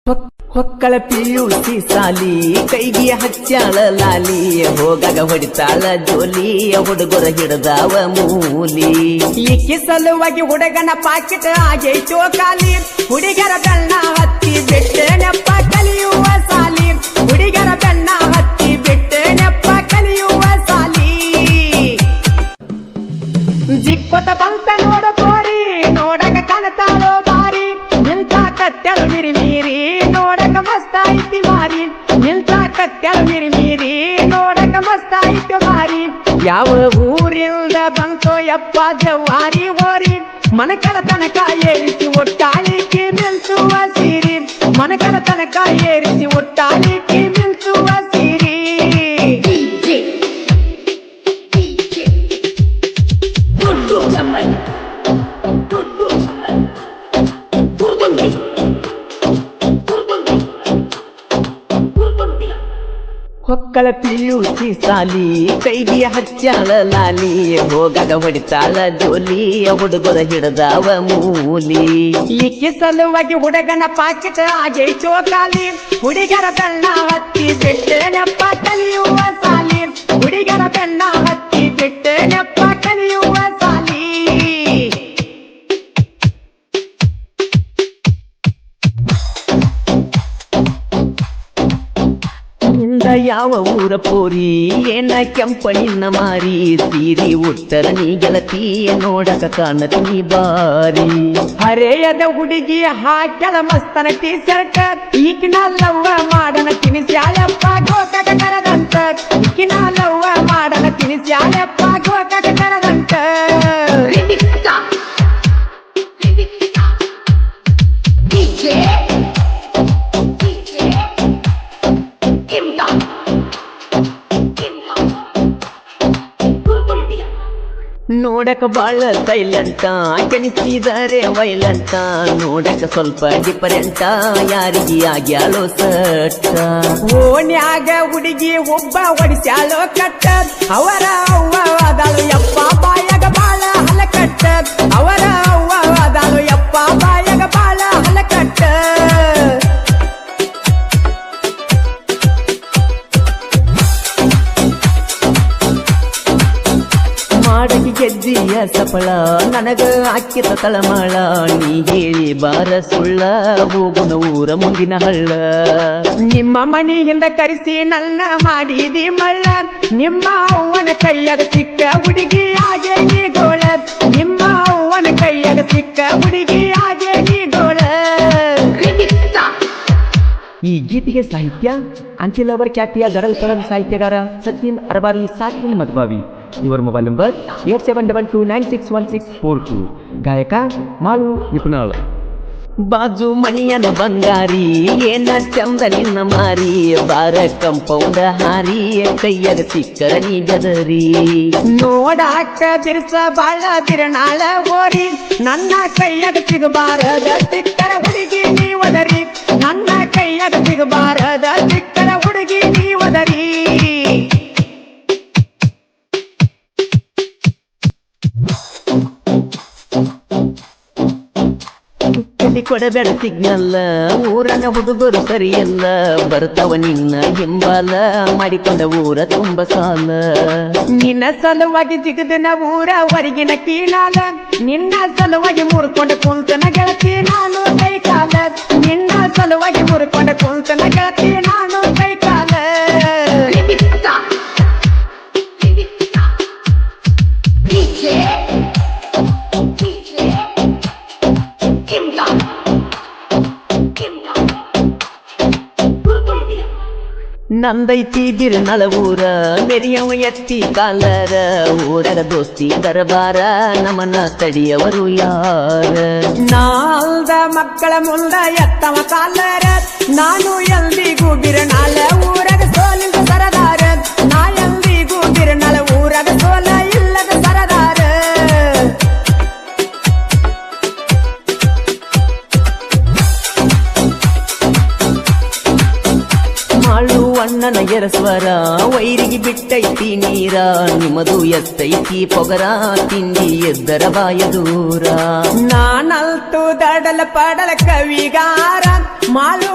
ಹೊಕ್ಕಳ PUC ಸಾಲಿ ಕೈಗೆ ಹಚ್ಚಾಳ ಲಾಲಿ ಹೋಗಾಗ ಹೊಡಿತಾಳ ಜೋಲಿ ಹುಡುಗರ ಹಿಡದಾವ ಮೂಲಿ ಈಕಿ ಸಲುವಾಗಿ ಹುಡುಗನ ಪಾಕೆಟ್ ಆಗೈತೋ ಖಾಲಿ ಹುಡುಗರ ಬೆಣ್ಣ ಹತ್ತಿ ಬಿಟ್ಟೆ ನೆಪ್ಪ ಕಲಿಯುವ ಸಾಲಿ ಹುಡುಗರ ಬೆಣ್ಣ ಹತ್ತಿ ಬಿಟ್ಟೆ ನೆಪ್ಪ ಕಲಿಯುವ ಸಾಲಿ ಜಿಕ್ಕೊತ ಬಂತ ನೋಡ ಕೋರಿ ನೋಡಕ ಕಾಣತಾಳೋ ಬಾರಿ ನಿಂತ ಕತ್ತೆಳು ಮಿರಿ ಮೀರಿ ನೋಡಕ ಮಸ್ತ ಐತಿ ಮಾರಿ ನಿಂತ ಕತ್ತೆಳು ಮಿರಿ ಮೀರಿ ನೋಡಕ ಮಸ್ತ ಐತಿ ಮಾರಿ ಯಾವ ಊರಿಂದ ಬಂತೋ ಯಪ್ಪ ಜವಾರಿ ಓರಿ ಮನಕರ ತನಕ ಏರಿಸಿ ಒಟ್ಟಾಳಿಕೆ ನಿಲ್ಸುವ ಸೀರಿ ಮನಕರ ತನಕ ಏರಿಸಿ ಒಟ್ಟಾಳಿಕೆ ನಿಲ್ಸುವ ಸೀರಿ ಹೊಕ್ಕಳ ಪಿಯುಸಿ ಸಾಲಿ ಕೈಗೆ ಹಚ್ಚಾಳ ಲಾಲಿ ಹೋಗಾಗ ಹೊಡಿತಾಳ ಜೋಲಿ ಹುಡುಗರ ಹಿಡದಾವ ಮೂಲಿ ಈಕೆ ಸಲುವಾಗಿ ಹುಡುಗನ ಪಾಕೆಟ್ ಆಗೈತೋ ಖಾಲಿ ಹುಡುಗರ ಬೆಣ್ಣ ಹತ್ತಿ ಬಿಟ್ಟೆ ನೆಪ್ಪ ಕಲಿಯುವ ಸಾಲಿ ಹುಡುಗರ ಬೆಣ್ಣ ಹತ್ತಿ ಬಿಟ್ಟೆ ನೆಪ್ಪ ಕಲಿಯುವ ಸಾಲಿ ಯಾವ ಊರ ಪೋರಿ ಏನ ಕೆಂಪಣಿನ ಮಾರಿ ಸೀರಿ ಉತ್ತರ ನೀ ಗೆಳತಿ ನೋಡಕ ಕಾಣತಿ ಬಾರಿ ಹರೆಯದ ಹುಡುಗಿ ಹಾಕ್ಯಳ ಮಸ್ತನ ಟೀ ಶರ್ಟ್ ಈಕಿನ ಲವ್ವ ಮಾಡನ ತಿನಿಸ್ಯಾಳಪ್ಪ ಗೋಕಕ ಕರದಂತ ಈಕಿನ ಲವ್ವ ಮಾಡನ ತಿನಿಸ್ಯಾಳಪ್ಪ ಗೋಕಕ ಕರದಂತ ನೋಡಕ ಬಾಳ ಸೈಲೆಂಟ ಕೆಣಿಸಿದರೆ ವೈಲೆಂಟ ನೋಡಕ ಸ್ವಲ್ಪ ಡಿಫರೆಂಟ ಯಾರಿಗೆ ಆಗ್ಯಾಳೋ ಸಟ್ಟ ಓಣ್ಯಾಗ ಹುಡುಗಿ ಒಬ್ಬ ಹೊಡಿಸ್ಯಾಳೋ ಕಟ್ಟ ಅವರ ಅವ್ವ ಅದಾಳು ಯಪ್ಪ ಬಾಯಾಗ ಬಾಳ ಹಲಕಟ್ಟ ಅವರ ಅವ್ವ ಅದಾಳು ಯಪ್ಪ ಬಾಯಾಗ ಬಾಳ ಹಲಕಟ್ಟ ಮಾಡಕಿ ಗೆಜ್ಜಿಯ ಸಫಳ ನನಗ ಅಕ್ಕಿತ ತಳಮಾಳ ನೀ ಹೇಳಿ ಬಾರ ಸುಳ್ಳ ಹೋಗುನ ಊರ ಮುಂದಿನ ಹಳ್ಳ ನಿಮ್ಮ ಮನೆಯಿಂದ ಕರೆಸಿ ನನ್ನ ಮಾಡಿದಿ ಮಳ್ಳ ನಿಮ್ಮ ಅವ್ವನ ಕೈಯಾಗ ಸಿಕ್ಕ ಹುಡುಗಿ ಹಾಗೆ ನೀ ಗೋಳ ನಿಮ್ಮ ಅವ್ವನ ಕೈಯಾಗ ಸಿಕ್ಕ ಹುಡುಗಿ ಹಾಗೆ ನೀ ಗೋಳ ಈ ಗೀತೆಗೆ ಸಾಹಿತ್ಯ ಅಂತಿಲವರ್ ಖ್ಯಾತಿಯ ಗರಲ್ ಪರಂ ಸಾಹಿತ್ಯಗಾರ ಸಚಿನ್ ಅರಬಾರಿ ಸಾಕಿನ್ ಮದ್ಬಾವಿ ಇವರ ಮೊಬೈಲ್ ನಂಬರ್ 8722961642 ಗಾಯಕ ಮಾಳು ನಿಪುಣಾಳ ಬಾಜು ಮಣಿಯನ ಬಂಗಾರಿ ಏನ ಚಂದ ನಿನ್ನ ಮಾರಿ ಬಾರ ಕಂಪೌಂಡ ಹಾರಿ ಕೈಯಾಗ ಸಿಕ್ಕರ ನೀ ಗದರಿ ನೋಡಾಕ ಬಿರ್ಸ ಬಾಳ ಬಿರನಾಳ ಹೋರಿ ನನ್ನ ಕೈಯಾಗ ಸಿಗಬಾರದ ಸಿಕ್ಕರ ಹುಡುಗಿ ನೀವದರಿ ನನ್ನ ಕೈಯಾಗ ಸಿಗಬಾರದ ಸಿಕ್ಕರ ಹುಡುಗಿ ನೀವದರಿ ಕೊಡಬೇಡ ಸಿಗ್ನಲ್ಲ ಊರನ ಹುಡುಗರು ಸರಿಯಲ್ಲ ಬರ್ತಾವ ನಿನ್ನ ಹಿಂಬಾಲ ಮಾಡಿಕೊಂಡ ಊರ ತುಂಬ ಸಾಲ ನಿನ್ನ ಸಲುವಾಗಿ ಜಿಗದನ ಊರ ಹೊರಗಿನ ಕೀಳಾಲ ನಿನ್ನ ಸಲುವಾಗಿ ಮುರ್ಕೊಂಡ ಕುಂತನ ಗೆಳತಿ ನಾನು ಕೈಕಾಲ ನಿನ್ನ ಸಲುವಾಗಿ ಮುರ್ಕೊಂಡ ಕುಂತನ ಗೆಳತಿ ನಾನು ಕೈಕಾಲ ನಂದೈತಿ ಬಿರ್ನಳ ಊರ ನೆರಿಯವ ಎತ್ತಿ ಕಾಲರ ಊರರ ದೋಸ್ತಿ ದರಬಾರ ನಮನ ತಡಿಯವರು ಯಾರ ನಾಲ್ದ ಮಕ್ಕಳ ಮುಂದ ಎತ್ತವ ಕಾಲರ ನಾನು ಎಂದಿಗೂ ಬಿರ್ನಾಳ ಊರಗ ಸೋಲಿಂದ ಸರದಾರ ನಾ ಎಂದಿಗೂ ಬಿರ್ನಾಳ ಊರಗ ಸೋಲ ಇಲ್ಲದ ಸರದಾರ ಮಾಳು ಅಣ್ಣನ ಎರಸ್ವರ ವೈರಿಗೆ ಬಿಟ್ಟೈತಿ ನೀರ ನಿಮ್ಮದು ಎತ್ತೈತಿ ಪೊಗರ ತಿಂಡಿ ಎದ್ದರ ಬಾಯ ದೂರ ನಾನಲ್ತು ದಡಲ ಪಡಲ ಕವಿಗಾರ ಮಾಳು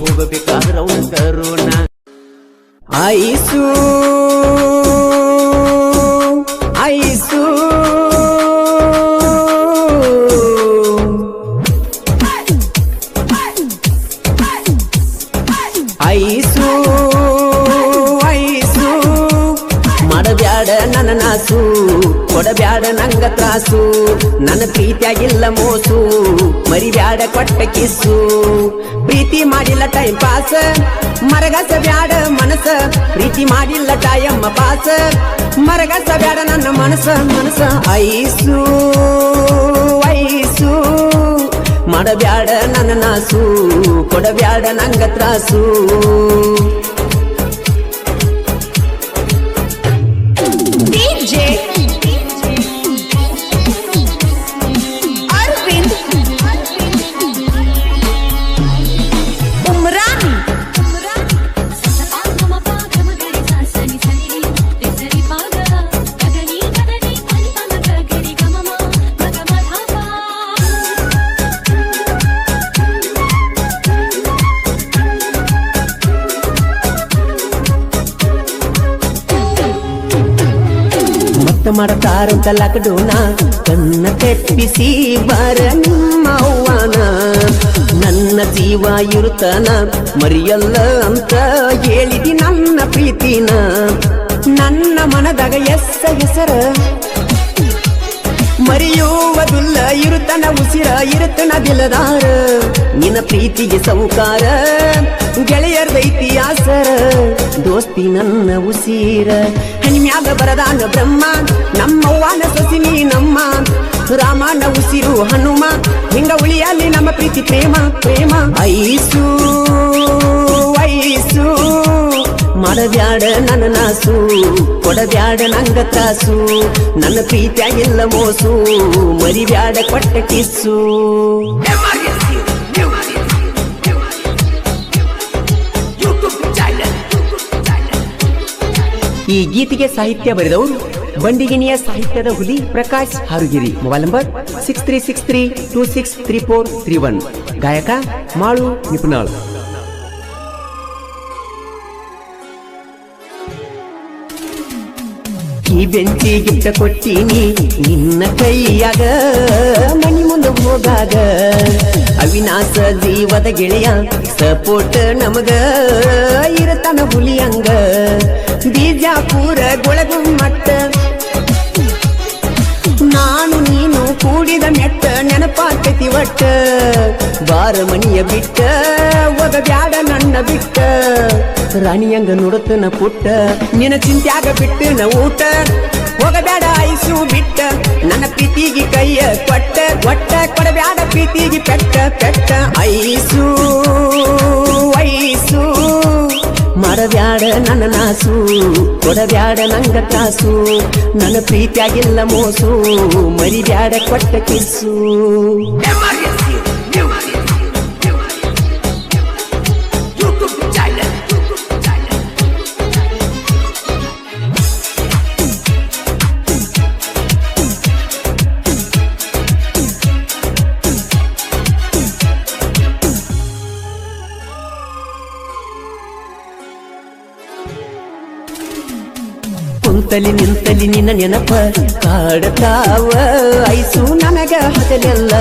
ಹೋಗಬೇಕಾದ್ರ ಅವನ ಕರೋಣ ಐಸು ಐಸು ಐಸು ಐಸು ಮಾಡಬ್ಯಾಡ ನನ್ನ ನಾಸು ಕೊಡಬ್ಯಾಡ ನಂಗ ತ್ರಾಸು ನನ್ನ ಪ್ರೀತಿಯಾಗಿಲ್ಲ ಮೋಸು ಮರಿಬ್ಯಾಡ ಕೊಟ್ಟ ಕಿಸ್ಸು ಪ್ರೀತಿ ಮಾಡಿಲ್ಲ ಟೈಮ್ ಪಾಸ್ ಮರಗಸ ಬ್ಯಾಡ ಮನಸ ಪ್ರೀತಿ ಮಾಡಿಲ್ಲ ಟೈಮ್ ಪಾಸ್ ಮರಗಸ ಬ್ಯಾಡ ನನ್ನ ಮನಸ ಮನಸ ಐಸು ಐಸು ಮಾಡಬ್ಯಾಡ ನನ್ನ ನಾಸು ಕೊಡಬ್ಯಾಡ ನಂಗ ತ್ರಾಸು ಮಾಡತಾರಂತ ಲಾಕ್ಡೌನ ಕನ್ನ ತೆಪ್ಪಿಸಿ ಬಾರ ನಿಮ್ಮ ಅವ್ವಾನ ನನ್ನ ಜೀವ ಇರುತ್ತಾನ ಮರಿಯಲ್ಲ ಅಂತ ಹೇಳಿದಿ ನನ್ನ ಪ್ರೀತಿನ ನನ್ನ ಮನದಾಗ ಹೆಸರ ಮರೆಯುವುದಿಲ್ಲ ಇರುತ್ತನ ಉಸಿರ ಇರುತ್ತನ ದಿಲದಾರ ನಿನ್ನ ಪ್ರೀತಿಗೆ ಸೌಕಾರ ಗೆಳೆಯರ್ದೈತಿ ಆಸರ ದೋಸ್ತಿ ನನ್ನ ಉಸಿರ ಹನಿ ಮ್ಯಾಗ ಬರದಾನ ಬ್ರಹ್ಮ ನಮ್ಮವ್ವನ ಸೊಸಿನಿ ನಮ್ಮ ರಾಮನ ಉಸಿರು ಹನುಮ ಹಿಂಗ ಉಳಿಯಲ್ಲಿ ನಮ್ಮ ಪ್ರೀತಿ ಪ್ರೇಮ ಪ್ರೇಮ ಐಸು ಐಸು ಮಾಡಬ್ಯಾಡ ನನ್ನ ನಾಸು ಕೊಡಬ್ಯಾಡ ನಂಗ ತ್ರಾಸು ನನ್ನ ಪ್ರೀತಿಯಾಗಿಲ್ಲ ಮೋಸು ಮರಿಬ್ಯಾಡ ಕೊಟ್ಟ ಕಿಸ್ಸು ಈ ಗೀತೆಗೆ ಸಾಹಿತ್ಯ ಬರೆದವರು ಬಂಡಿಗಿನಿಯ ಸಾಹಿತ್ಯದ ಹುಲಿ ಪ್ರಕಾಶ್ ಹಾರುಗಿರಿ ಮೊಬೈಲ್ ನಂಬರ್ 6363263431 ಗಾಯಕ ಮಾಳು ನಿಪುಣಾಳ್ ಈ ಬೆಂಚಿ ಗಿಟ್ಟ ಕೊಟ್ಟೀನಿ ನಿನ್ನ ಕೈಯಾಗ ಮನಿ ಮುಂದೆ ಹೋಗಾಗ ಅವಿನಾಶ ಜೀವದ ಗೆಳೆಯ ಸಪೋರ್ಟ್ ನಮಗ ಇರತನ ಹುಲಿಯಂಗ ಬಿಜಾಪುರ ಗೊಳಗುಮ್ಮಟ್ಟ ನಾನು ನೀನು ಕೂಡಿದ ಮೆಟ್ಟ ನೆನಪಾಕತಿ ಒಟ್ಟ ಬಾರ ಮನಿಯ ಬಿಟ್ಟ ಒಗಬ್ಯಾಡ ನನ್ನ ಬಿಟ್ಟ ರಾಣಿಯಂಗ ನೋಡತನ ಪುಟ್ಟ ನಿನ್ನ ಚಿಂತ್ಯಾಗ ಬಿಟ್ಟು ನ ಊಟ ಹೋಗಬ್ಯಾಡ ಐಸು ಬಿಟ್ಟ ನನ್ನ ಪ್ರೀತಿಗೆ ಕೈಯ ಕೊಟ್ಟ ಒಟ್ಟ ಕೊಡಬ್ಯಾಡ ಪ್ರೀತಿಗೆ ಪೆಟ್ಟ ಪೆಟ್ಟ ಐಸು ಐಸು ಮಾಡಬ್ಯಾಡ ನನ್ನ ನಾಸು ಕೊಡಬ್ಯಾಡ ನಂಗ ತ್ರಾಸು ನನ್ನ ಪ್ರೀತಿಯಾಗಿಲ್ಲ ಮೋಸು ಮರಿಬ್ಯಾಡ ಕೊಟ್ಟ ಕಿಸ್ಸು ಕುಂತಲಿ ನಿಂತಲಿ ನಿನ್ನ ನೆನಪ ಕಾಡತಾವ ಐಸು ನನಗ ಹಗಲೆಲ್ಲ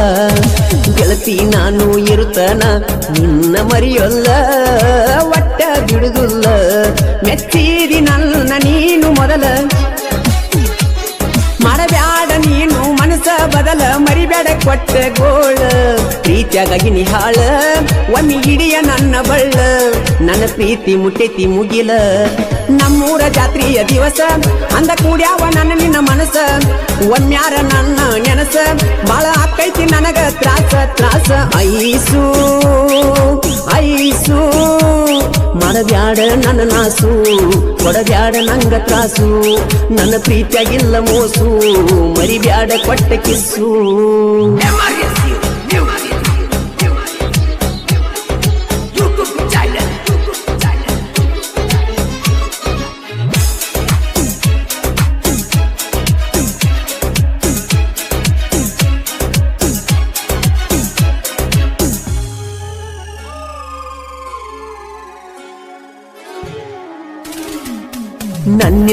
ಗೆಳತಿ ನಾನು ಇರುತ್ತಾನ ನಿನ್ನ ಮರಿಯೊಲ್ಲ ಒಟ್ಟ ಬಿಡುದಿಲ್ಲ ಮೆಚ್ಚಿದಿ ನನ್ನ ನೀನು ಮೊದಲ ಮಾಡಬ್ಯಾಡ ನೀನು ಮನಸ ಬದಲ ಮರಿಬ್ಯಾಡ ಕೊಟ್ಟ ಗೋಳ ಪ್ರೀತಿಯಾಗಿ ನಿಹಾಳ ಒಮ್ಮೆ ಹಿಡಿಯ ನನ್ನ ಬಳ್ಳ ನನ್ನ ಪ್ರೀತಿ ಮುಟ್ಟೈತಿ ಮುಗಿಲ ನಮ್ಮೂರ ಜಾತ್ರೆಯ ದಿವಸ ಅಂದ ಕೂಡ್ಯಾವ ನನ್ನ ನಿನ್ನ ಮನಸ ಒಮ್ಮ್ಯಾರ ನನ್ನ ನೆನಸ ಬಾಳ ಆಕೈತಿ ನನಗ ತ್ರಾಸ ತ್ರಾಸ ಐಸು ಐಸು ಮಾಡಬ್ಯಾಡ ನನ್ನ ನಾಸು ಕೊಡಬ್ಯಾಡ ನಂಗ ತ್ರಾಸು ನನ್ನ ಪ್ರೀತಿಯಾಗಿಲ್ಲ ಮೋಸು ಮರಿಬ್ಯಾಡ ಕೊಟ್ಟ ಕಿಸ್ಸು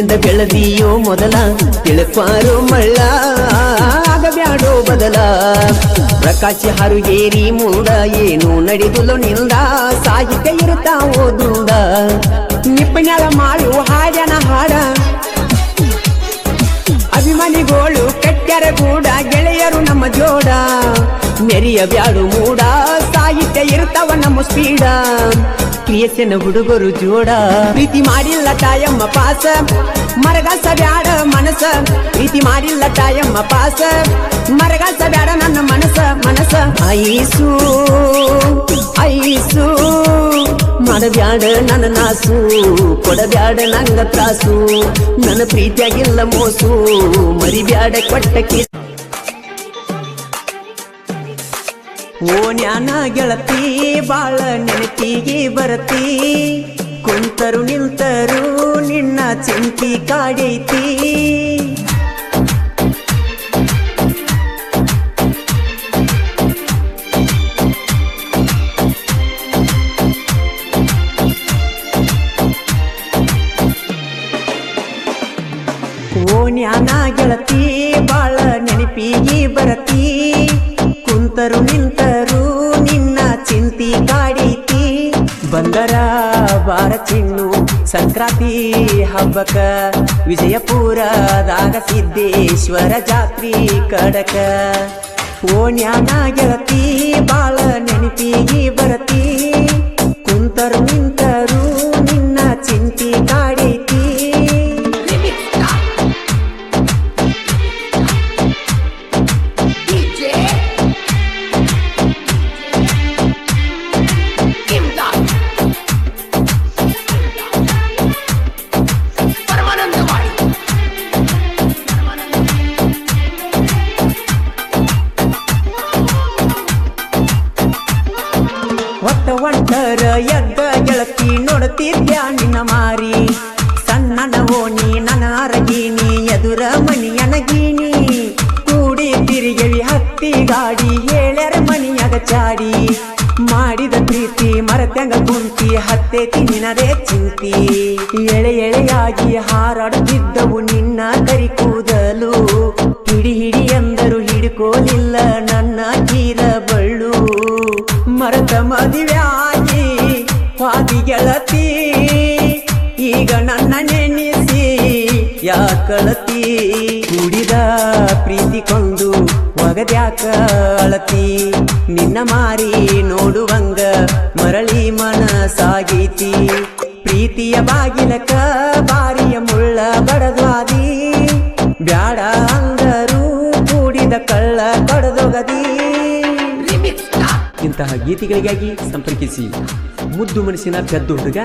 ಮಣ್ಣಿನಿಂದ ಬೆಳೆದಿಯೋ ಮೊದಲ ತಿಳ್ಪಾರೋ ಮಳ್ಳ ಆಗಬ್ಯಾಡೋ ಬದಲ ಪ್ರಕಾಶಿ ಹಾರುಗೇರಿ ಮುಂದ ಏನು ನಡೆದುಲೋ ನಿಂದ ಸಾಹಿತ್ಯ ಇರುತ್ತಾವೋ ದುಂಡ ನಿಪ್ಪಣ್ಯಾಳ ಮಾಡು ಹಾಡನ ಹಾಡ ಅಭಿಮಾನಿಗಳು ಕಟ್ಟ್ಯಾರ ಕೂಡ ಗೆಳೆಯರು ನಮ್ಮ ಜೋಡ ಮೆರಿಯ ಬ್ಯಾಡು ಮೂಡ ಸಾಹಿತ್ಯ ಇರ್ತಾವ ನಮ್ಮ ಸ್ಪೀಡ ಕ್ರಿಯೇಷನ್ ಹುಡುಗರು ಜೋಡ ಪ್ರೀತಿ ಮಾಡಿಲ್ಲ ತಾಯಮ್ಮ ಪಾಸ ಮರಗಾಸ ಬ್ಯಾಡ ಮನಸ ಪ್ರೀತಿ ಮಾಡಿಲ್ಲ ತಾಯಮ್ಮ ಪಾಸ ಮರಗಾಸ ಬ್ಯಾಡ ನನ್ನ ಮನಸ ಐಸು ಐಸು ಮಾಡಬ್ಯಾಡ ನನ್ನ ನಾಸು ಕೊಡಬ್ಯಾಡ ನಂಗ ತ್ರಾಸು ನನ್ನ ಪ್ರೀತಿಯಾಗಿಲ್ಲ ಮೋಸು ಮರಿಬ್ಯಾಡ ಕೊಟ್ಟಕ್ಕೆ ಓಣ್ಯಾನ ಗೆಳತಿ ಬಾಳ ನೆನಪಿಗೆ ಬರತಿ ಕುಂತರು ನಿಂತರು ನಿನ್ನ ಚಿಂತಿ ಕಾಡೈತಿ ಓಣ್ಯಾನ ಗೆಳತಿ ಬಾಳ ನೆನಪಿಗೆ ಬರತಿ ಕುಂತರು ನಿಂತರು ನಿನ್ನ ಚಿಂತಿ ಕಾಡೈತಿ ಬಂದರ ಬಾರ ಚಿನ್ನು ಸಂಕ್ರಾಂತಿ ಹಬ್ಬಕ ವಿಜಯಪುರದಾಗ ಸಿದ್ದೇಶ್ವರ ಜಾತ್ರಿ ಕಡಕ ಓಣ್ಯಾನ ಗೆಳತಿ ಬಾಳ ನೆನಪಿಗೆ ಬರತಿ ಕುಂತರು ನಿಂತರು ನಿನ್ನ ಚಿಂತಿ ಕಾಡೈತಿ ಒಂಟರ ಎದ್ದ ಗೆಳತಿ ನೋಡುತ್ತಿದ್ಯಾ ನಿನ್ನ ಮಾರಿ ಸಣ್ಣನ ಓಣಿ ನನ್ನ ಅರಗೀನಿ ಎದುರ ಮನಿಯನಗೀನಿ ಕೂಡಿ ತಿರುಗವಿ ಹತ್ತಿ ಗಾಡಿ ಹೇಳ್ಯಾರ ಮನಿಯಾಗ ಚಾಡಿ ಮಾಡಿದ ಪ್ರೀತಿ ಮರತ್ಯಂಗ ಕುಂತಿ ಹತ್ತೇತಿ ನಿನದೇ ಚಿಂತಿ ಎಳೆ ಎಳೆಯಾಗಿ ಹಾರಾಡುತ್ತಿದ್ದವು ನಿನ್ನ ಕರಿ ಕೂದಲು ಹಿಡಿ ಹಿಡಿ ಎಂದರು ಹಿಡ್ಕೋಲಿಲ್ಲ ನನ್ನ ಕೀರ ಬಳ್ಳು ಮರತ ಮದುವೆಯಾಗಿ ಹಾದಿ ಗೆಳತಿ ಈಗ ನನ್ನ ನೆನೆಸಿ ಯಾಕಳತಿ ಕುಡಿದ ಪ್ರೀತಿ ಕೊಂಡು ಒಗದ್ಯಾಕ ಅಳತಿ ನಿನ್ನ ಮಾರಿ ನೋಡುವಂಗ ಮರಳಿ ಮನಸಾಗೈತಿ ಪ್ರೀತಿಯ ಬಾಗಿಲಕ ಬಾರಿಯ ಮುಳ್ಳ ಬಡದ್ವಾದಿ ಬ್ಯಾಡ ಅಂದರು ಕೂಡಿದ ಕಳ್ಳ ಕಡದೊಗದಿ ಇಂತಹ ಗೀತೆಗಳಿಗಾಗಿ ಸಂಪರ್ಕಿಸಿ ಮುದ್ದು ಮನಸ್ಸಿನ ಪೆದ್ದು ಹುಡುಗ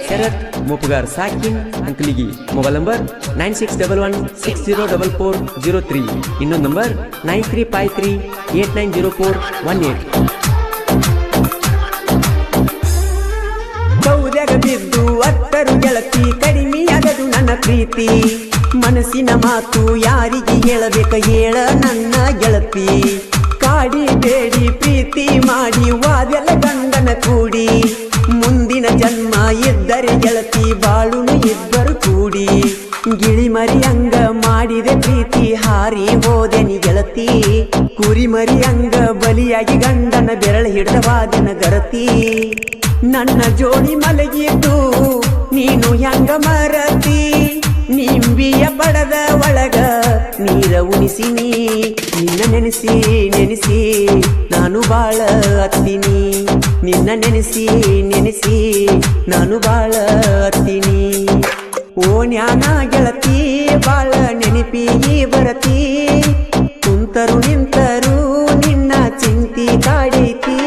ಶರತ್ ಮೋಪುಗಾರ್ ಸಾಕಿನ್ ಅಂಕಲಿಗಿ ಮೊಬೈಲ್ ನಂಬರ್ 9611604403 ಇನ್ನೊಂದು ನಂಬರ್ 9353890418 ಕೌದ್ಯಾಗ ಬಿದ್ದು ಅತ್ತರು ಗೆಳತಿ ಕಡಿಮೆಯಾಗದು ನನ್ನ ಪ್ರೀತಿ ಮನಸ್ಸಿನ ಮಾತು ಯಾರಿಗೆ ಹೇಳಬೇಕ ಹೇಳ ನನ್ನ ಗೆಳತಿ ಕಾಡಿ ಬೇಡಿ ಪ್ರೀತಿ ಮಾಡಿ ವಾದೆಲ್ಲ ಗಂಡನ ಕೂಡಿ ಮುಂದಿನ ಜನ್ಮ ಇದ್ದರೆ ಗೆಳತಿ ಬಾಳುನು ಇಬ್ಬರು ಕೂಡಿ ಗಿಳಿ ಮರಿ ಅಂಗ ಮಾಡಿದೆ ಪ್ರೀತಿ ಹಾರಿ ಹೋದೆನಿ ಗೆಳತಿ ಕುರಿ ಮರಿ ಅಂಗ ಬಲಿಯಾಗಿ ಗಂಡನ ಬೆರಳು ಹಿಡಿದವಾದನ ಗರತಿ ನನ್ನ ಜೋಡಿ ಮಲಗಿದ್ದು ನೀನು ಹೆಂಗ ಮರತಿ ನಿಂಬಿಯ ಪಡದ ಒಳಗ ನೀರ ಉಣಿಸಿನಿ ನಿನ್ನ ನೆನೆಸಿ ನೆನೆಸಿ ನಾನು ಬಾಳ ಹತ್ತೀನಿ ನಿನ್ನ ನೆನೆಸಿ ನೆನೆಸಿ ನಾನು ಬಾಳ ಹತ್ತೀನಿ ಓಣ್ಯಾನ ಗೆಳತಿ ಬಾಳ ನೆನಪಿಗೆ ಬರತಿ ಕುಂತರು ನಿಂತರು ನಿನ್ನ ಚಿಂತಿ ಕಾಡೈತಿ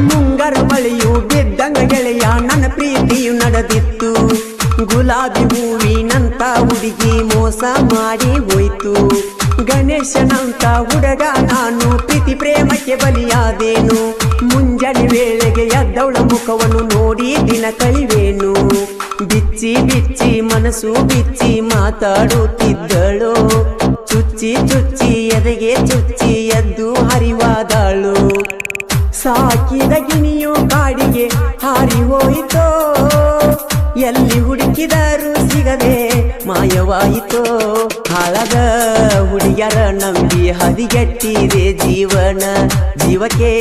ಮುಂಗಾರ ಮಳೆಯು ಬಿದ್ದಂಗ ಗೆಳೆಯ ನನ್ನ ಪ್ರೀತಿಯು ನಡೆದಿತ್ತು ಗುಲಾಬಿ ಹೂವಿನಂತ ಹುಡುಗಿ ಮೋಸ ಮಾಡಿ ಹೋಯ್ತು ಗಣೇಶನಂತ ಹುಡುಗ ನಾನು ಪ್ರೀತಿ ಪ್ರೇಮಕ್ಕೆ ಬಲಿಯಾದೇನು ಮುಂಜಾನೆ ವೇಳೆಗೆ ಎದ್ದವಳ ಮುಖವನ್ನು ನೋಡಿ ದಿನ ಕಳಿವೇನು ಬಿಚ್ಚಿ ಬಿಚ್ಚಿ ಮನಸ್ಸು ಬಿಚ್ಚಿ ಮಾತಾಡುತ್ತಿದ್ದಳು ಚುಚ್ಚಿ ಚುಚ್ಚಿ ಎದೆಗೆ ಚುಚ್ಚಿ ಎದ್ದು ಹರಿವಾದಳು ಸಾಕಿದ ಗಿಣಿಯು ಕಾಡಿಗೆ ಹಾರಿ ಹೋಯಿತೋ ಎಲ್ಲಿ ಹುಡುಕಿದರೂ ಸಿಗದೆ ಮಾಯವಾಯಿತೋ ಹಾಳದ ಹುಡುಗಿಯರ ನಂಬಿ ಹದಿಗೆಟ್ಟಿದೆ ಜೀವನ ಜೀವಕ್ಕೆ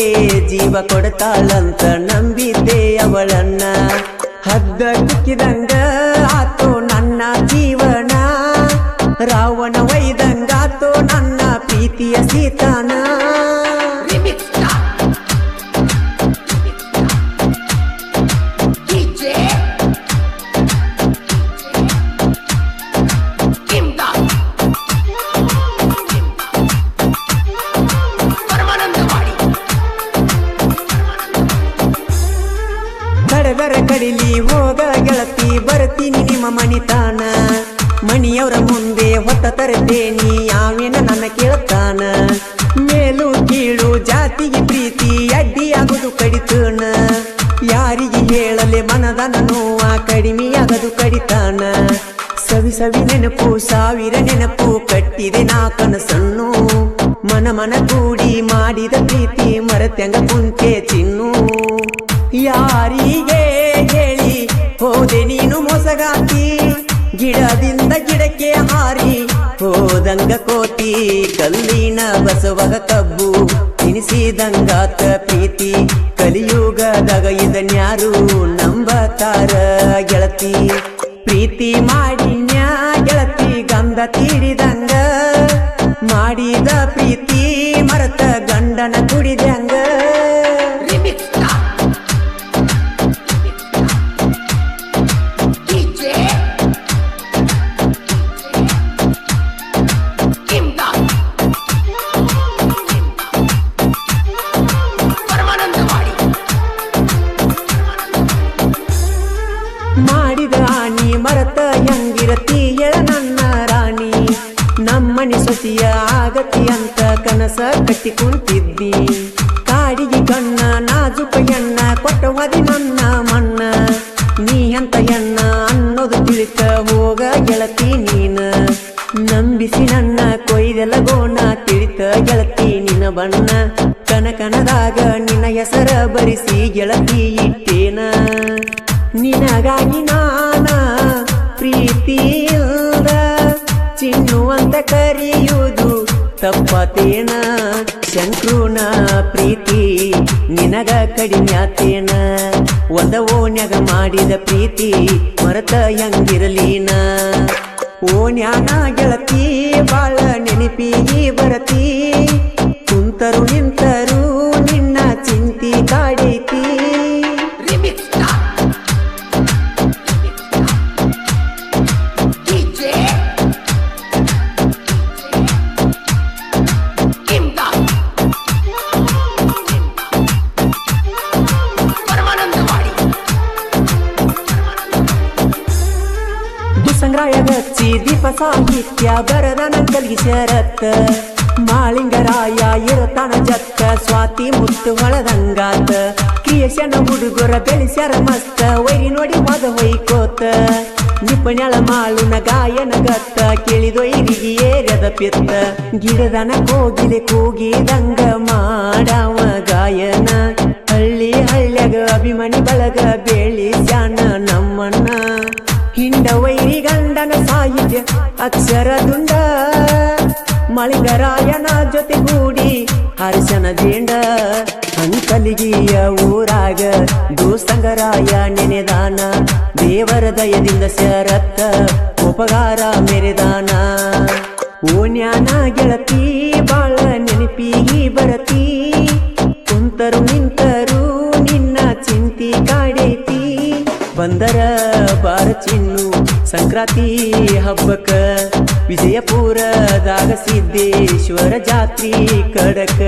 ಜೀವ ಕೊಡ್ತಾಳಂತ ನಂಬಿದ್ದೆ ಅವಳನ್ನ ಹದ್ದ ಕುಕ್ಕಿದಂಗ ಆತೋ ನನ್ನ ಜೀವನ ರಾವಣ ವೈದಂಗಾತೋ ನನ್ನ ಪ್ರೀತಿಯ ಸೀತಾನ ಕಡದರ ಕಡಿಲಿ ಹೋಗ ಗೆಳತಿ ಬರ್ತೀನಿ ನಿಮ್ಮ ಮಣಿತಾನ ಮಣಿಯವರ ಮುಂದೆ ಹೊತ್ತ ತರ್ತೇನಿ ಯಾವೇನ ನನ್ನ ಕೇಳ್ತಾನ ಮೇಲು ಕೀಳು ಜಾತಿಗೆ ಪ್ರೀತಿ ಅಡ್ಡಿಯಾಗುದು ಕಡಿತನ ಯಾರಿಗೆ ಹೇಳಲೆ ಮನದನ ನೋವ ಕಡಿಮೆಯಾಗದು ಕಡಿತಾನ ಸವಿ ಸವಿ ನೆನಪು ಸಾವಿರ ನೆನಪು ಕಟ್ಟಿದೆ ನಾ ಕನಸನ್ನು ಮನ ಮನ ಕೂಡಿ ಮಾಡಿದ ಪ್ರೀತಿ ಮರತ್ಯಂಗ ಕುಂತೆ ಚಿನ್ನು ಯಾರಿಗೆ ಹೇಳಿ ಹೋದೆ ನೀನು ಮೋಸಗಾತಿ ಗಿಡದಿಂದ ಗಿಡಕ್ಕೆ ಹಾರಿ ಹೋದಂಗ ಕೋತಿ ಕಲ್ಲಿನ ಬಸವಗ ಕಬ್ಬು ತಿನಿಸಿದಂಗಾತ ಪ್ರೀತಿ ಕಲಿಯುಗದಾಗ ಇದನ್ಯಾರು ನಂಬತಾರ ಗೆಳತಿ ಪ್ರೀತಿ ಮಾಡಿನ್ಯಾ ಗೆಳತಿ ಗಂಧ ತೀಡಿದಂಗ ಮಾಡಿದ ಪ್ರೀತಿ ಮರತ ಗಂಡನ ಕುಡಿದಂಗ ಮಾಡಿದ ಆನಿ ಮರತ ಹೆಂಗಿರತಿ ಎಳ ನನ್ನ ರಾಣಿ ನಮ್ಮನಿ ಸೊಸಿಯ ಆಗತಿ ಅಂತ ಕನಸ ಕಟ್ಟಿ ಕುಂತಿದ್ದಿ ಕಾಡಿಗೆ ಕಣ್ಣ ನಾಜುಕ ಎಣ್ಣ ಕೊಟ್ಟವದಿ ನನ್ನ ಮಣ್ಣ ನೀ ಅಂತ ಎಣ್ಣ ಅನ್ನೋದು ತಿಳಿತ ಹೋಗ ಗೆಳತಿ ನೀನ ನಂಬಿಸಿ ನನ್ನ ಕೊಯ್ದೆಲ್ಲ ಗೋಣ ತಿಳಿತ ಗೆಳತಿ ನಿನ್ನ ಬಣ್ಣ ಕನಕನದಾಗ ನಿನ್ನ ಹೆಸರ ಬರಿಸಿ ಗೆಳತಿ ಇಟ್ಟೇನ ನಿನಗಾಗಿ ನಾನ ಪ್ರೀತಿಯಿಂದ ಚಿನ್ನು ಅಂತ ಕರೆಯುವುದು ತಪ್ಪತೇನ ಶಂಕ್ರೂನ ಪ್ರೀತಿ ನಿನಗ ಕಡಿಮ್ಯಾತೇನ ಒಂದ ಓಣ್ಯಾಗ ಮಾಡಿದ ಪ್ರೀತಿ ಮರತ ಹೆಂಗಿರಲೀನ ಓಣ್ಯಾನ ಗೆಳತಿ ಬಾಳ ನೆನಪಿಗೆ ಬರತಿ ಕುಂತರು ನಿಂತರು ನಿನ್ನ ಚಿಂತಿ ಕಾಡೈತಿ ಸಂಗ್ರಾಯ ಗಚ್ಚಿ ದೀಪ ಸಾಹಿತ್ಯ ಬರದನ ಕಲ್ಗಿ ಶರತ್ ಮಾಳಿಂಗರಾಯ ಇರತಾನ ಜತ್ತ ಸ್ವಾತಿ ಮುತ್ತು ಹೊಳದಂಗಾತ ಕ್ರಿಯೇಷನ್ ಹುಡುಗರ ಬೆಳೆಸ್ಯಾರ ಮಸ್ತ ವೈರಿ ನೋಡಿ ಮದ ಹೊಯ್ಕೋತ ನಿಪಣ್ಯಾಳ ಮಾಳುನ ಗಾಯನ ಗತ್ತ ಕೇಳಿದೊಯ್ರಿಗೆ ಏರ್ಯದ ಪಿತ್ತ ಗಿಡದನ ಕೋಗಿಲೆ ಕೂಗಿದಂಗ ಮಾಡವ ಗಾಯನ ಹಳ್ಳಿ ಹಳ್ಳ್ಯಾಗ ಅಭಿಮಾನಿ ಬಳಗ ಬೆಳಿಸ್ಯಾನ ನಮ್ಮನ್ನ ಹಿಂಡ ವೈರಿ ಗಂಡನ ಸಾಹಿತ್ಯ ಅಕ್ಷರ ದುಂಡ ಮಳಿಂಗರಾಯನ ಜೊತೆಗೂಡಿ ಹರ್ಷನ ಜೇಂಡ ಅಂಕಲಿಗಿಯ ಊರಾಗ ದೂಸಂಗರಾಯ ನೆನೆದಾನ ದೇವರ ದಯದಿಂದ ಶರತ್ತ ಉಪಕಾರ ಮೆರೆದಾನ ಓಣ್ಯಾನ ಗೆಳತಿ ಬಾಳ ನೆನಪಿಗಿ ಬರತಿ ಕುಂತರು ನಿಂತರು ನಿನ್ನ ಚಿಂತಿ ಕಾಡೈತಿ ಬಂದರ ಬಾರ ಚಿನ್ನು ಸಂಕ್ರಾಂತಿ ಹಬ್ಬಕ್ಕ ವಿಜಯಪುರದಾಗ ಸಿದ್ದೇಶ್ವರ ಜಾತ್ರಿ ಕಡಕ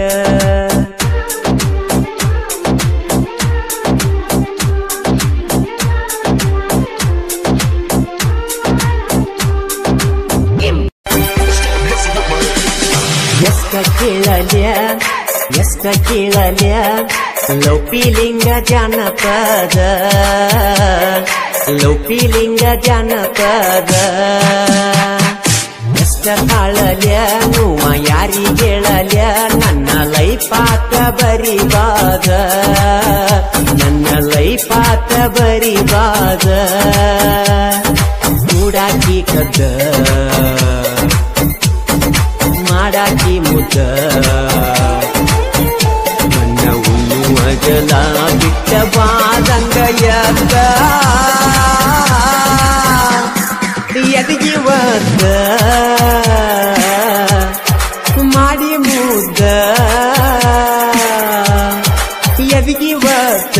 ಎಷ್ಟ ಕೇಳಲ್ಯ ಲೋಪಿಲಿಂಗ ಜಾನಪದ ಲೋಪಿಲಿಂಗ ಜಾನಪದ ಎಷ್ಟ ತಾಳಲ್ಯ ನೋವ ಯಾರಿಗೇಳಲ್ಯ ನನ್ನ ಲೈಫಾತ ಬರಿಬಾದ ನನ್ನ ಲೈಫಾತ ಬರಿಬಾದ ಕೂಡಾಕಿ ಕದ್ದ ಮಾಡಾಕಿ ಮುದ್ದ ನನ್ನ ಉಣ್ಣುವಗಲ ಬಿಟ್ಟ ಬಾದಂಗ ಎದ್ದ ಎದಗಿವದ್ದ ಮಾಡಿ ಮುದ್ದ ಎದಗಿವದ್ದ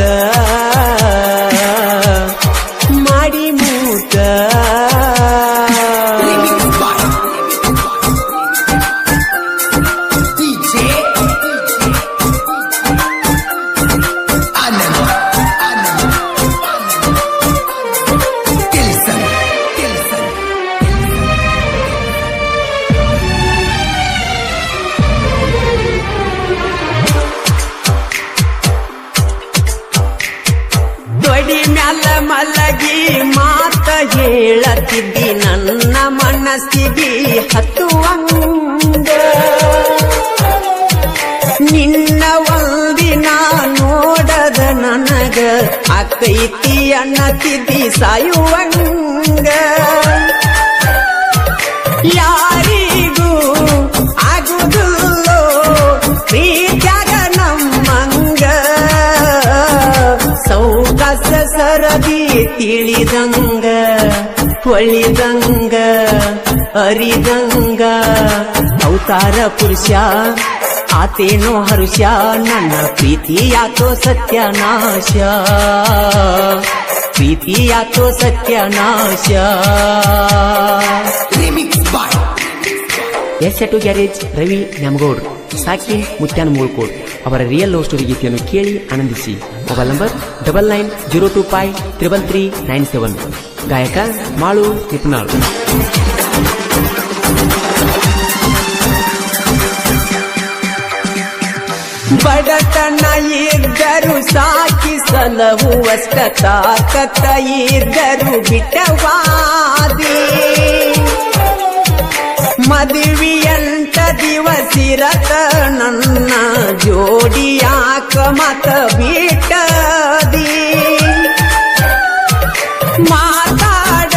ಮಾಡಿ ಮುದ್ದ ದೊಡಿ ಮ್ಯಾಲ ಮಲಗಿ ಮಾತ ಹೇಳತಿದ್ದಿ ನನ್ನ ಮನಸ್ಸಿಗೆ ಹತ್ತುವಂಗ ನಿನ್ನ ಒಂದಿನ ನೋಡದ ನನಗ ಅಕ್ಕೈತಿ ಅನ್ನತಿದ್ದಿ ಸಾಯುವಂಗ ಯಾರಿಗೂ ಆಗುವುದಿಲ್ಲೋ ಪ್ರೀತ್ಯಾಗ ನಮ್ಮಂಗ ಸೌಕಾಸ ಸರದಿ ತಿಳಿದಂಗ ಹೊಳಿದಂಗ ಅರಿದಂಗ ಅವತಾರ ಪುರುಷ ಆತೇನೋ ಹರುಷ ನನ್ನ ಪ್ರೀತಿಯಾತೋ ಸತ್ಯನಾಶ ಪ್ರೀತಿಯಾತೋ ಸತ್ಯನಾಶ ಎಸ್2 ಗ್ಯಾರೇಜ್ ರವಿ ನ್ಯಾಮಗೌಡ್ ಸಾಕಿ ಮುತ್ಯಾನ ಮೂಳ್ಕೋಡ್ ಅವರ ರಿಯಲ್ ಲವ್ ಸ್ಟೋರಿ ಗೀತೆಯನ್ನು ಕೇಳಿ ಆನಂದಿಸಿ. Mobile number 9902533397. ಗಾಯಕ ಮಾಳು ನಿಪ್ನಾಳ್. ಬಡತನ ಇದ್ದರು ಸಾಕಿ ಸಲಹುವಷ್ಟ ತಾಕತ್ತ ಇದ್ದರು ಬಿಟ್ಟವಾದಿ ಮದುವೆಯಂತ ದಿವಸಿರತ ನನ್ನ ಜೋಡಿಯಾಕ ಮತ ಬಿಟ್ಟದಿ ಮಾತಾಡ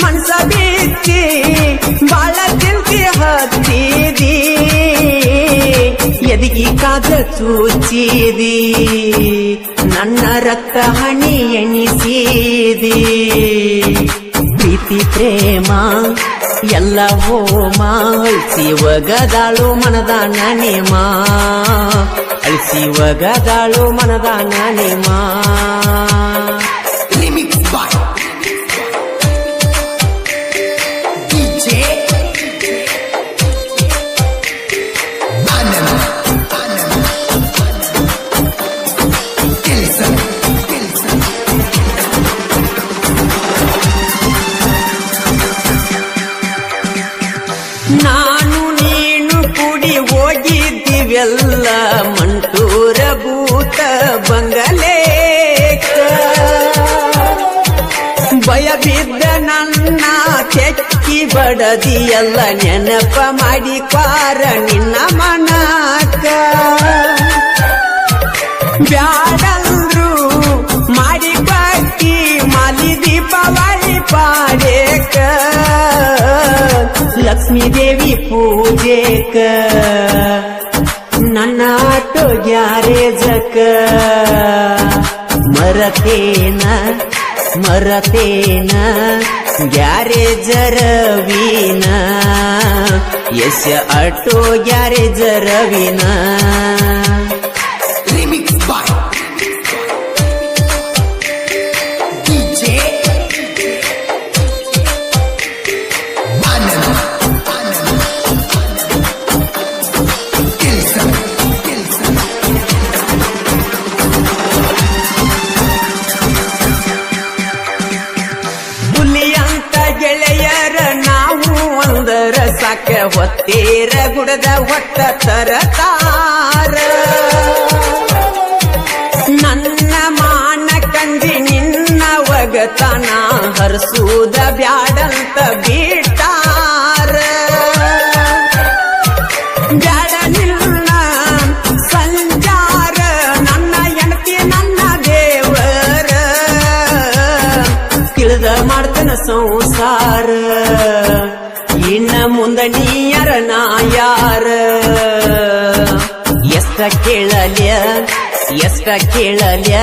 ಮನ್ಸ ಬಿಚ್ಚಿ ಬಾಳ ತಿಳ್ತಿ ಹತ್ತಿದಿ ಎದಗಿ ಕಾದ ಚೂಚಿದಿ ನನ್ನ ರಕ್ತ ಹಣಿ ಎಣಿಸಿದಿ ಪ್ರೀತಿ ಪ್ರೇಮ ಎಲ್ಲ ಹೋಮ ಅಳಿಸಿ ಒಗದಾಳು ಮನದಾನ ನೇಮ ಅಳಿಸಿ ಒಗದಾಳು ಮನದಾನ ನೇಮ ನಾನು ನೀನು ಕೂಡಿ ಹೋಗಿದ್ದೀವೆಲ್ಲ ಮಂಟೂರ ಭೂತ ಬಂಗಲೇಕ ಭಯ ಬಿದ್ದ ನನ್ನ ತೆಕ್ಕಿ ಬಡದಿಯಲ್ಲ ನೆನಪ ಮಾಡಿ ಪಾರ ನಿನ್ನ ಮನಕ ಬ್ಯಾಡಂದ್ರು ಮಾಡಿ ಬಾಕಿ ಮಾಲಿ ದೀಪಾವಳಿ ಪಾಡೇಕ ಲಕ್ಷ್ಮೀ ದೇವಿ ಪೂಜೆಕ ನನ್ನ ಆಟೋ ಗ್ಯಾರೇಜಕ ಮರತೇನ ಗ್ಯಾರೇಜ ರವೀನ ಯಶ ಆಟೋ ಗ್ಯಾರೇಜ ರವೀನ ಗೆಳೆಯರ ನಾವು ಒಂದರ ಸಾಕ ಹೊತ್ತೇರ ಗುಡದ ಹೊಟ್ಟ ತರತಾರ ರೊಕ್ಕನ ಹರಿಸುವುದ ಬ್ಯಾಡಂತ ಬಿಟ್ಟಾರ ಬ್ಯಾಡ ನಿನ್ನ ಸಂಚಾರ ನನ್ನ ಹೆಂಡತಿ ನನ್ನ ದೇವರ ತಿಳಿದ ಮಾಡ್ತನ ಸಂಸಾರ ಇನ್ನ ಮುಂದ ನೀಯರ ನಾ ಯಾರ ಎಷ್ಟ ಕೇಳಲ್ಯ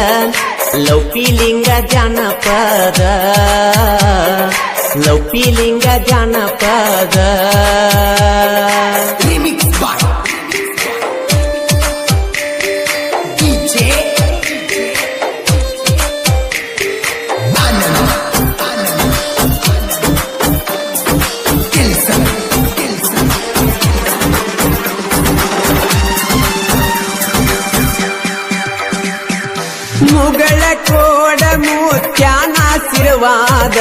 ಲೌಪಿಲಿಂಗ ಜಾನಪದ ಲೌಪಿಲಿಂಗ ಜಾನಪದ ಮುಗಳ ಕೋಡ ಮುತ್ಯಾನ ಆಶೀರ್ವಾದ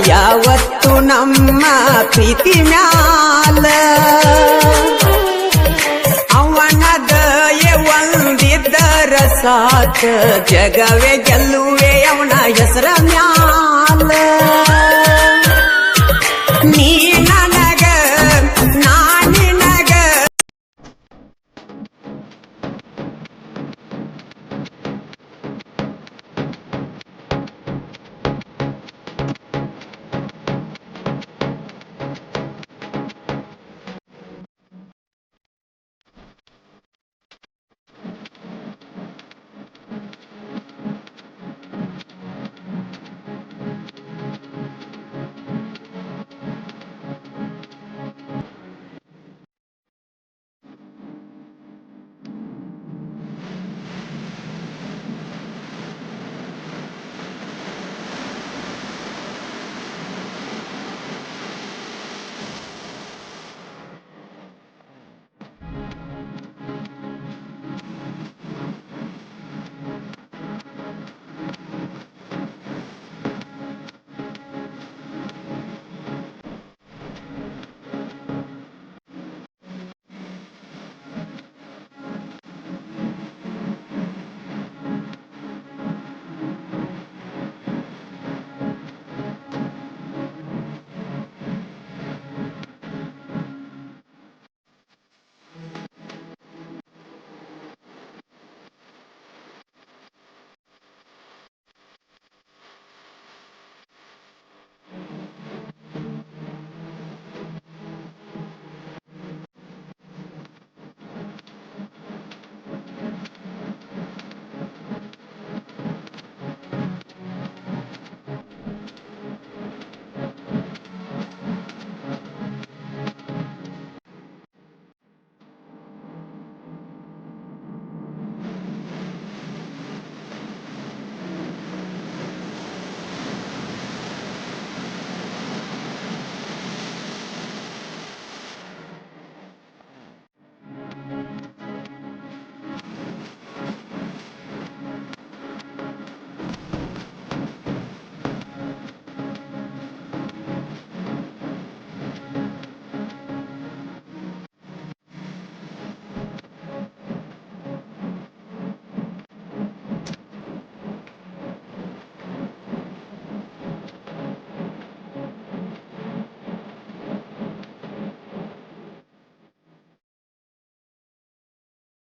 ಯಾವತ್ತು ನಮ್ಮ ಪ್ರೀತಿ ಮ್ಯಾಲ ಅವನ ದಯೆ ಒಂದಿದ್ದರ ಸಾಕ ಜಗವೇ ಗೆಲ್ಲುವೆ ಅವನ ಹೆಸರ ಮ್ಯಾಲ